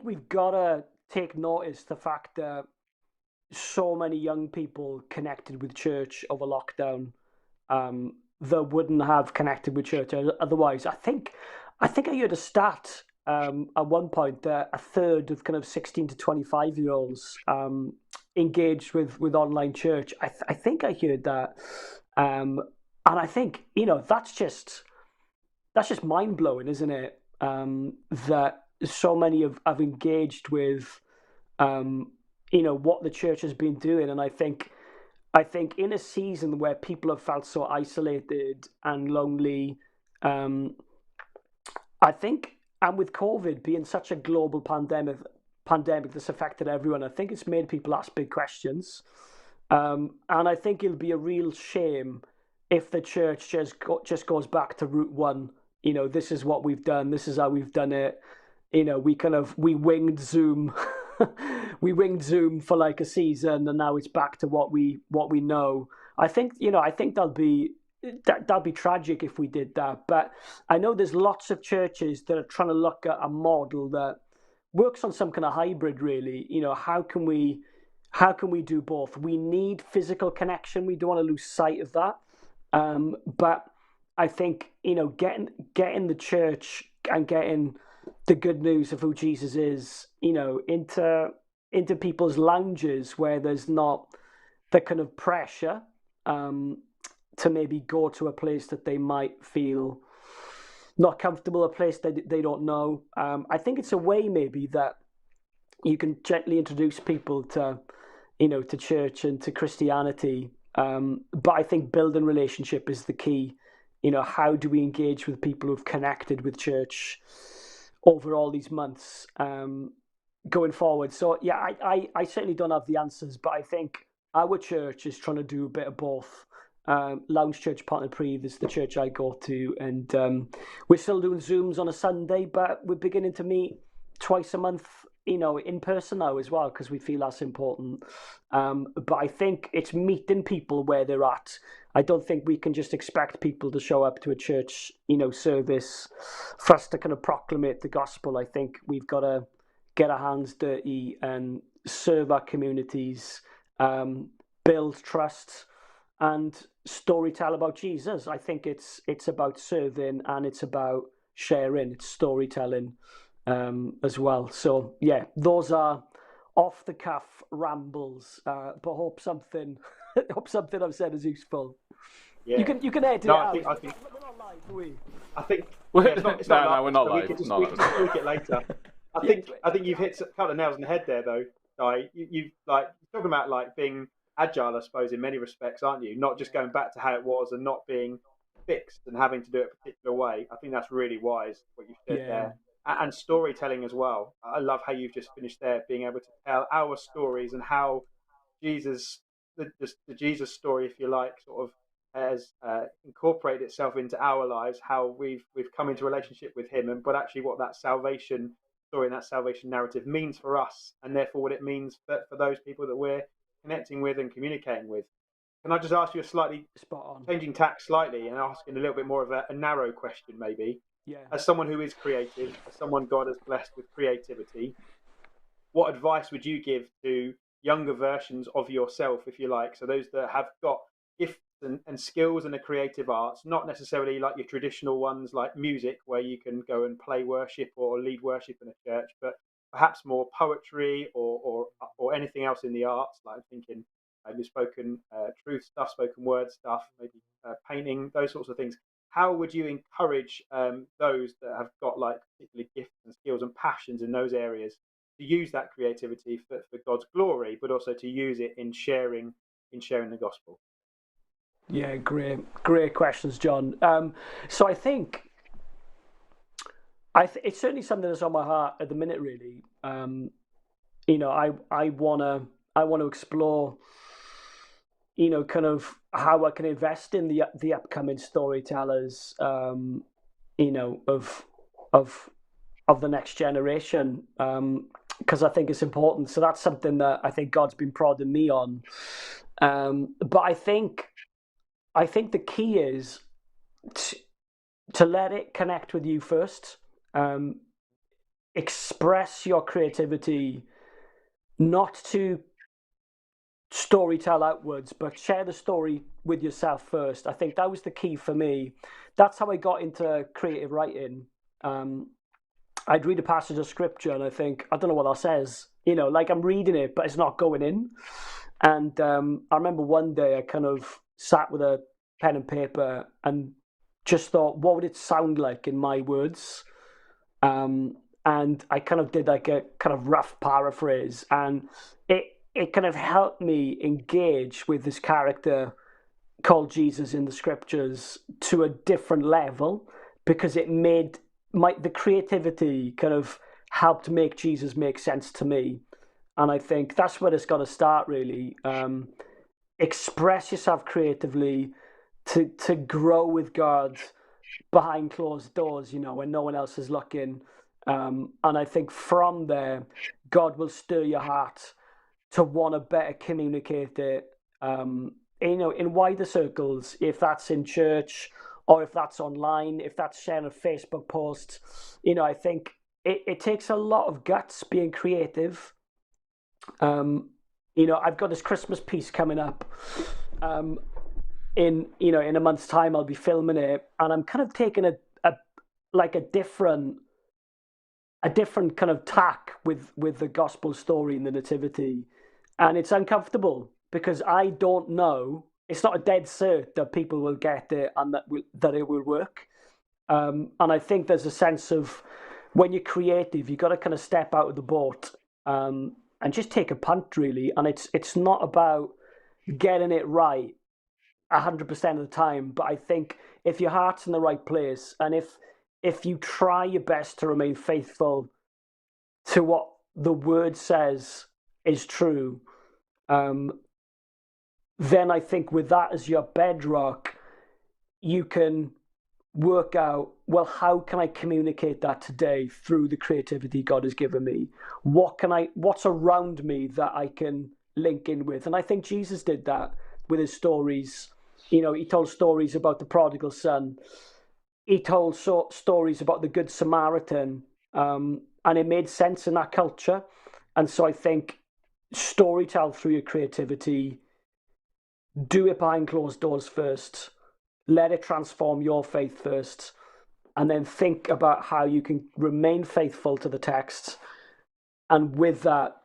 we've got to take notice the fact that so many young people connected with church over lockdown that wouldn't have connected with church otherwise. I think I heard a stat at one point that a third of kind of 16 to 25-year-olds engaged with online church. I think I heard that, and I think that's just mind blowing, isn't it? That so many have engaged with what the church has been doing, and I think in a season where people have felt so isolated and lonely, I think, and with COVID being such a global pandemic that's affected everyone, I think it's made people ask big questions, and I think it'll be a real shame if the church just goes back to route one. This is what we've done. This is how we've done it. We winged Zoom. We winged Zoom for like a season, and now it's back to what we know. I think that'll be tragic if we did that. But I know there's lots of churches that are trying to look at a model that works on some kind of hybrid. Really, how can we do both? We need physical connection. We don't want to lose sight of that. But I think getting the church and getting the good news of who Jesus is, into people's lounges where there's not the kind of pressure to maybe go to a place that they might feel not comfortable, a place that they don't know. I think it's a way maybe that you can gently introduce people to church and to Christianity. But I think building relationship is the key. How do we engage with people who've connected with church over all these months going forward? So yeah, I certainly don't have the answers, but I think our church is trying to do a bit of both. Lounge Church Pontypridd is the church I go to, and we're still doing Zooms on a Sunday, but we're beginning to meet twice a month, in person now as well, because we feel that's important. But I think it's meeting people where they're at. I don't think we can just expect people to show up to a church, service for us to kind of proclamate the gospel. I think we've got to get our hands dirty and serve our communities, build trust, and storytell about Jesus. I think it's about serving and it's about sharing. It's storytelling as well. So yeah, those are off the cuff rambles, but hope something I've said is useful. Yeah. You can edit it out. I think we're not live, are we? I think it's not live. We're not live. We can just tweak it later. I think you've hit a couple of nails on the head there, though. You've like talking about like being agile, I suppose, in many respects, aren't you? Not just going back to how it was and not being fixed and having to do it a particular way. I think that's really wise what you said there. And storytelling as well. I love how you've just finished there, being able to tell our stories and how Jesus, the Jesus story, if you like, sort of has incorporated itself into our lives, how we've come into a relationship with him, but actually what that salvation story and that salvation narrative means for us, and therefore what it means for those people that we're connecting with and communicating with. Can I just ask you a slightly changing tack slightly and asking a little bit more of a narrow question maybe? Yeah. As someone who is creative, as someone God has blessed with creativity, what advice would you give to younger versions of yourself, if you like? So those that have got gifts and skills in the creative arts, not necessarily like your traditional ones like music, where you can go and play worship or lead worship in a church, but perhaps more poetry or anything else in the arts, like I'm thinking maybe spoken truth stuff, spoken word stuff, maybe painting, those sorts of things. How would you encourage those that have got like particular gifts and skills and passions in those areas to use that creativity for God's glory, but also to use it in sharing the gospel? Yeah, great questions, John. So I think it's certainly something that's on my heart at the minute. Really, I wanna explore, kind of how I can invest in the upcoming storytellers, of the next generation, because I think it's important. So that's something that I think God's been prodding me on. But I think the key is to let it connect with you first. Express your creativity, not to storytell outwards, but share the story with yourself first. I think that was the key for me. That's how I got into creative writing. I'd read a passage of scripture and I think, I don't know what that says, like I'm reading it, but it's not going in. And I remember one day I kind of sat with a pen and paper and just thought, what would it sound like in my words? And I kind of did like a kind of rough paraphrase, and it kind of helped me engage with this character called Jesus in the scriptures to a different level, because it made the creativity kind of helped make Jesus make sense to me. And I think that's where it's got to start, really. Express yourself creatively to grow with God behind closed doors, when no one else is looking. And I think from there, God will stir your heart to want to better communicate it, in wider circles, if that's in church or if that's online, if that's sharing a Facebook post. I think it takes a lot of guts being creative. I've got this Christmas piece coming up. In a month's time, I'll be filming it, and I'm kind of taking a different kind of tack with the gospel story and the nativity. And it's uncomfortable because I don't know. It's not a dead cert that people will get it and that it will work. And I think there's a sense of, when you're creative, you've got to kind of step out of the boat and just take a punt, really. And it's not about getting it right 100% of the time. But I think if your heart's in the right place, and if you try your best to remain faithful to what the word says is true, then I think with that as your bedrock, you can work out, well, how can I communicate that today through the creativity God has given me? What's around me that I can link in with? And I think Jesus did that with his stories. He told stories about the prodigal son. He told stories about the Good Samaritan, and it made sense in that culture. And so I think storytell through your creativity, do it behind closed doors first, let it transform your faith first, and then think about how you can remain faithful to the text. And with that,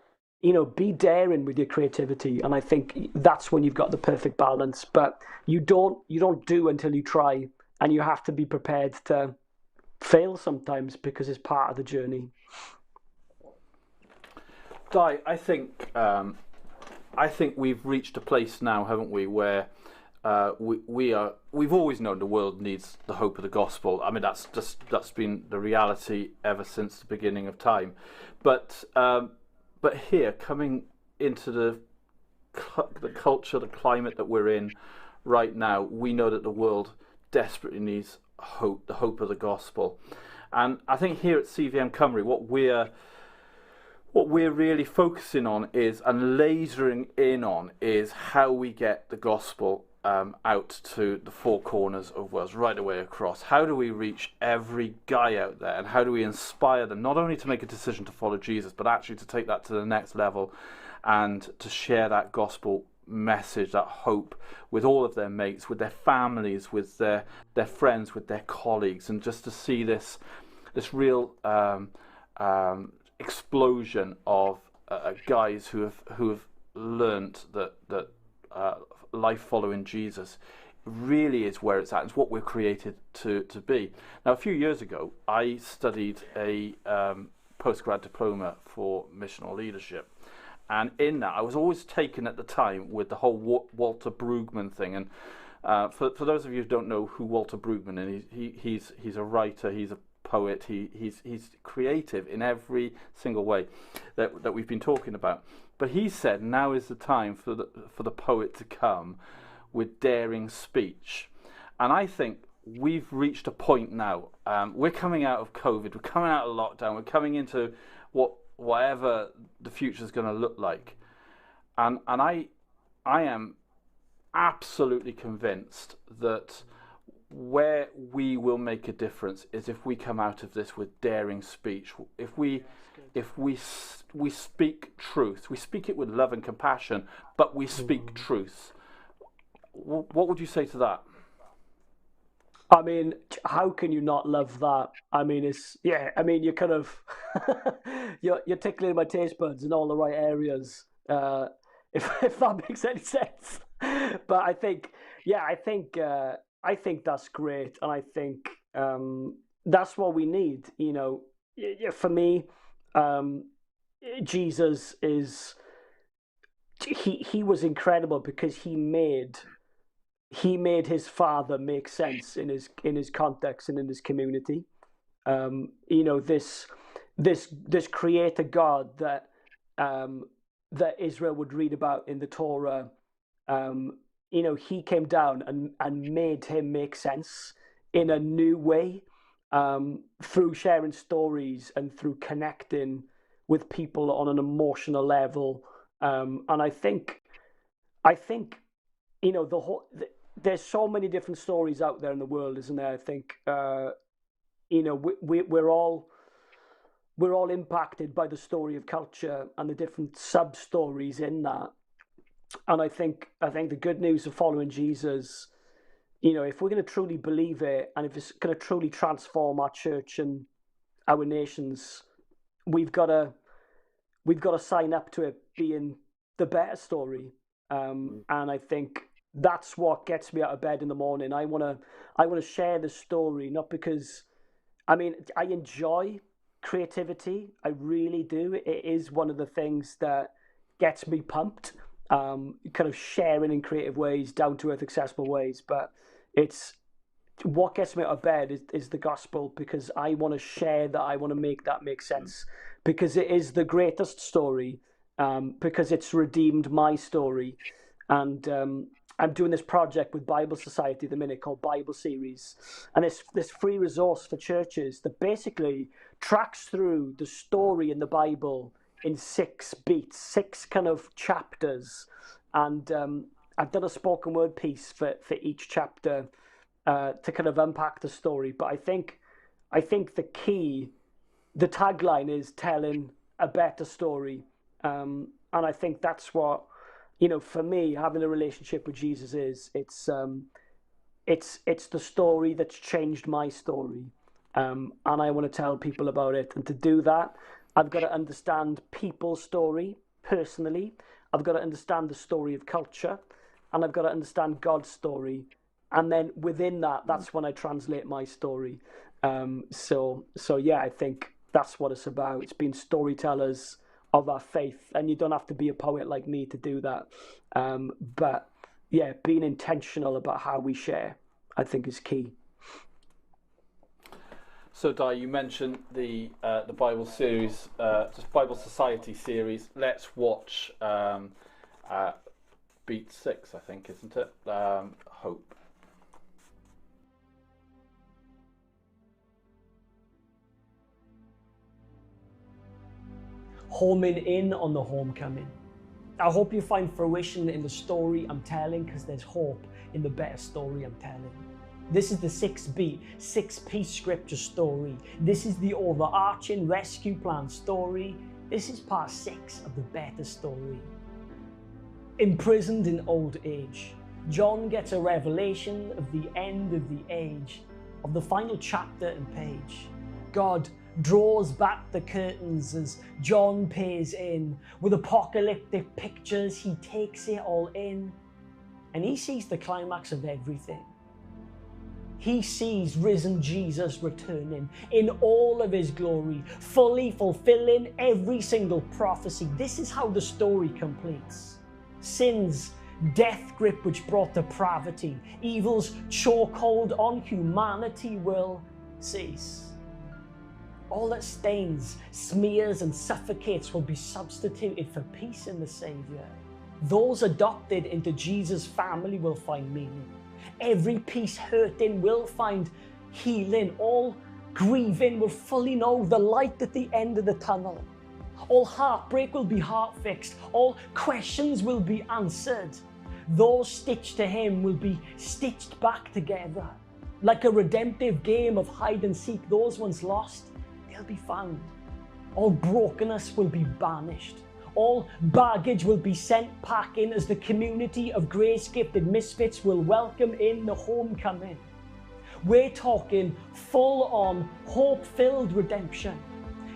be daring with your creativity. And I think that's when you've got the perfect balance. But you don't do until you try, and you have to be prepared to fail sometimes, because it's part of the journey. Dai, I think we've reached a place now, haven't we, where we've always known the world needs the hope of the gospel. I mean, that's been the reality ever since the beginning of time. But here, coming into the culture, the climate that we're in right now, we know that the world desperately needs hope, the hope of the gospel. And I think here at CVM Cymru, what we're really focusing on is, and lasering in on, is how we get the gospel out to the four corners of Wales, right the way across. How do we reach every guy out there, and how do we inspire them not only to make a decision to follow Jesus, but actually to take that to the next level and to share that gospel message, that hope, with all of their mates, with their families, with their friends, with their colleagues, and just to see this real explosion of guys who have learnt that life following Jesus really is where it's at. It's what we're created to be. Now, a few years ago, I studied a postgrad diploma for missional leadership. And in that, I was always taken at the time with the whole Walter Brueggemann thing. And for those of you who don't know who Walter Brueggemann is, he's a writer, he's a poet, he's creative in every single way that we've been talking about. But he said now is the time for the poet to come with daring speech. And I think we've reached a point now. We're coming out of COVID, we're coming out of lockdown, we're coming into whatever the future is going to look like, and I am absolutely convinced that where we will make a difference is if we come out of this with daring speech. If we speak truth, we speak it with love and compassion, but we speak truth. What would you say to that? I mean, how can you not love that? I mean, you're kind of you're tickling my taste buds in all the right areas, if that makes any sense. But I think that's great, and I think that's what we need. You know, for me, Jesus is he was incredible because he made his father make sense in his context and in his community. This creator God that Israel would read about in the Torah. He came down and made him make sense in a new way, through sharing stories and through connecting with people on an emotional level. And I think there's so many different stories out there in the world, isn't there? I think we're all impacted by the story of culture and the different sub stories in that. And I think the good news of following Jesus, if we're going to truly believe it, and if it's going to truly transform our church and our nations, we've got to sign up to it being the better story. And I think that's what gets me out of bed in the morning. I want to share the story, not because, I enjoy creativity. I really do. It is one of the things that gets me pumped. Kind of sharing in creative ways, down to earth, accessible ways. But it's what gets me out of bed is the gospel, because I want to share that. I want to make that make sense, because it is the greatest story, because it's redeemed my story. And I'm doing this project with Bible Society at the minute called Bible Series, and it's this free resource for churches that basically tracks through the story in the Bible in 6 beats, 6 kind of chapters. And I've done a spoken word piece for each chapter to kind of unpack the story. But I think the tagline is telling a better story. And I think that's what, for me, having a relationship with Jesus is. It's the story that's changed my story. And I want to tell people about it. And to do that, I've got to understand people's story personally. I've got to understand the story of culture, and I've got to understand God's story. And then within that, that's when I translate my story. So yeah, I think that's what it's about. It's being storytellers of our faith, and you don't have to be a poet like me to do that. But yeah, being intentional about how we share, I think, is key. So, Dai, you mentioned the Bible series, just Bible Society series. Let's watch Beat 6, I think, isn't it? Hope. Homing in on the homecoming. I hope you find fruition in the story I'm telling, because there's hope in the better story I'm telling. This is the 6-beat, 6-piece scripture story. This is the overarching rescue plan story. This is part 6 of the better story. Imprisoned in old age, John gets a revelation of the end of the age, of the final chapter and page. God draws back the curtains as John peers in. With apocalyptic pictures, he takes it all in, and he sees the climax of everything. He sees risen Jesus returning in all of his glory, fully fulfilling every single prophecy. This is how the story completes. Sin's death grip which brought depravity, evil's chokehold on humanity will cease. All that stains, smears and suffocates will be substituted for peace in the Saviour. Those adopted into Jesus' family will find meaning. Every piece hurting will find healing. All grieving will fully know the light at the end of the tunnel. All heartbreak will be heart fixed. All questions will be answered. Those stitched to him will be stitched back together. Like a redemptive game of hide and seek, those ones lost, they'll be found. All brokenness will be banished. All baggage will be sent packing as the community of grace-gifted misfits will welcome in the homecoming. We're talking full-on, hope-filled redemption.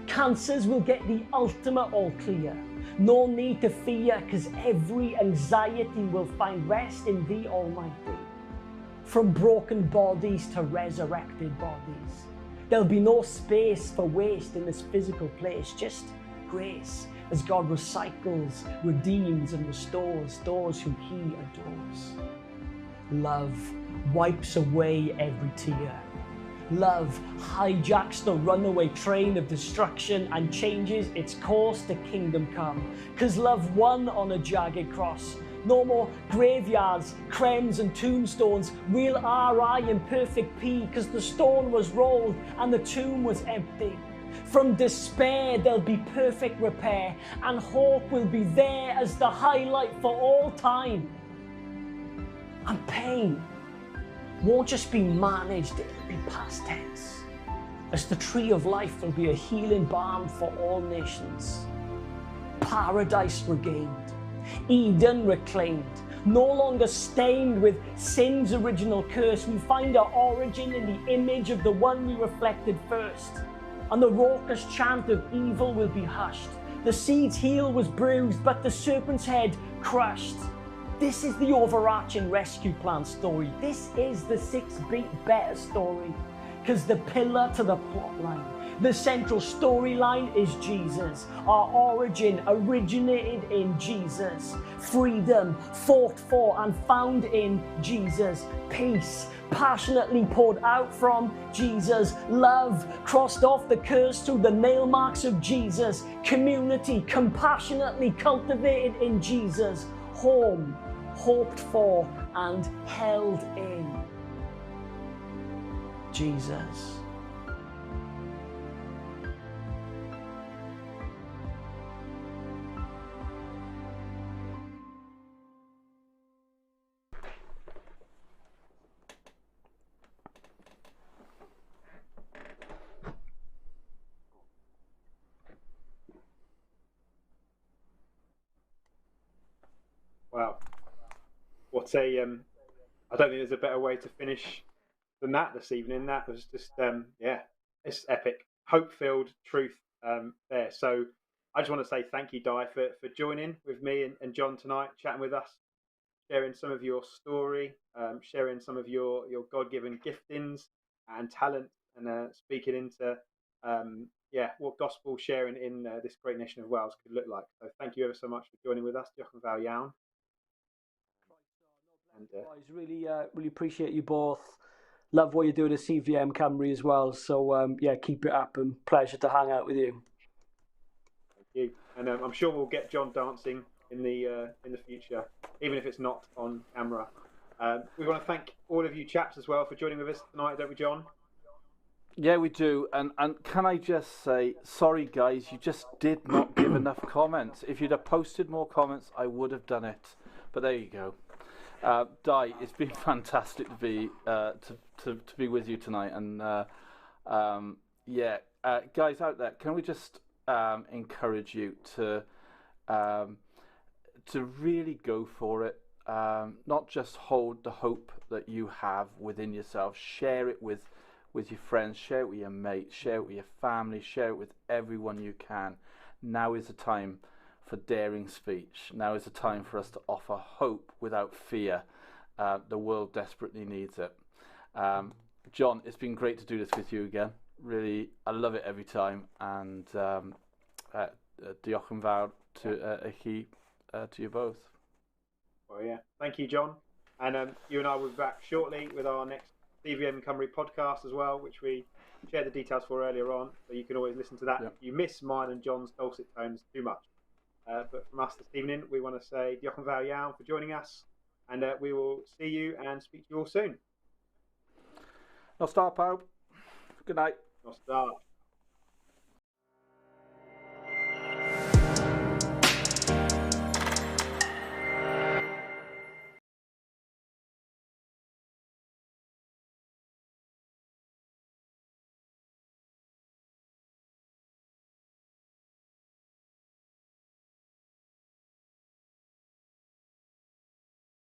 Cancers will get the ultimate all clear. No need to fear, because every anxiety will find rest in the Almighty. From broken bodies to resurrected bodies. There'll be no space for waste in this physical place, just grace as God recycles, redeems and restores those whom he adores. Love wipes away every tear. Love hijacks the runaway train of destruction and changes its course to kingdom come. 'Cause love won on a jagged cross. No more graveyards, crems and tombstones. Real R.I. and perfect P, 'cause the stone was rolled and the tomb was empty. From despair there'll be perfect repair, and hope will be there as the highlight for all time. And pain won't just be managed, it'll be past tense. As the tree of life will be a healing balm for all nations. Paradise regained, Eden reclaimed, no longer stained with sin's original curse. We find our origin in the image of the one we reflected first. And the raucous chant of evil will be hushed. The seed's heel was bruised, but the serpent's head crushed. This is the overarching rescue plan story. This is the 6-beat better story. 'Cause the pillar to the plotline, the central storyline is Jesus. Our origin originated in Jesus. Freedom fought for and found in Jesus. Peace passionately poured out from Jesus. Love crossed off the curse through the nail marks of Jesus. Community compassionately cultivated in Jesus. Home hoped for and held in Jesus. Wow. What a I don't think there's a better way to finish than that this evening. That was just yeah, it's epic. Hope-filled truth there. So I just want to say thank you, Dai, for joining with me and John tonight, chatting with us, sharing some of your story, sharing some of your God-given giftings and talent, and speaking into yeah, what gospel sharing in this great nation of Wales could look like. So thank you ever so much for joining with us. Diolch yn fawr iawn. Guys, really appreciate you both. Love what you're doing at CVM Cymru as well. So yeah, keep it up, and pleasure to hang out with you. Thank you. And I'm sure we'll get Jon dancing in the future, even if it's not on camera. We want to thank all of you chaps as well for joining with us tonight, don't we, Jon? Yeah, we do. And can I just say, sorry guys, you just did not give enough comments. If you'd have posted more comments, I would have done it. But there you go. Dai, it's been fantastic to be with you tonight. And guys out there, can we just encourage you to really go for it? Not just hold the hope that you have within yourself. Share it with your friends, share it with your mates, share it with your family, share it with everyone you can. Now is the time for daring speech. Now is the time for us to offer hope without fear. The world desperately needs it. Jon, it's been great to do this with you again. Really, I love it every time. And diolch yn fawr to you both. Well, yeah. Thank you, Jon. And you and I will be back shortly with our next CVM Cymru podcast as well, which we shared the details for earlier on, so you can always listen to that if you miss mine and Jon's dulcet tones too much. But from us this evening, we want to say diolch yn fawr iawn for joining us, and we will see you and speak to you all soon. Nos da, pawb. Good night. Nos da.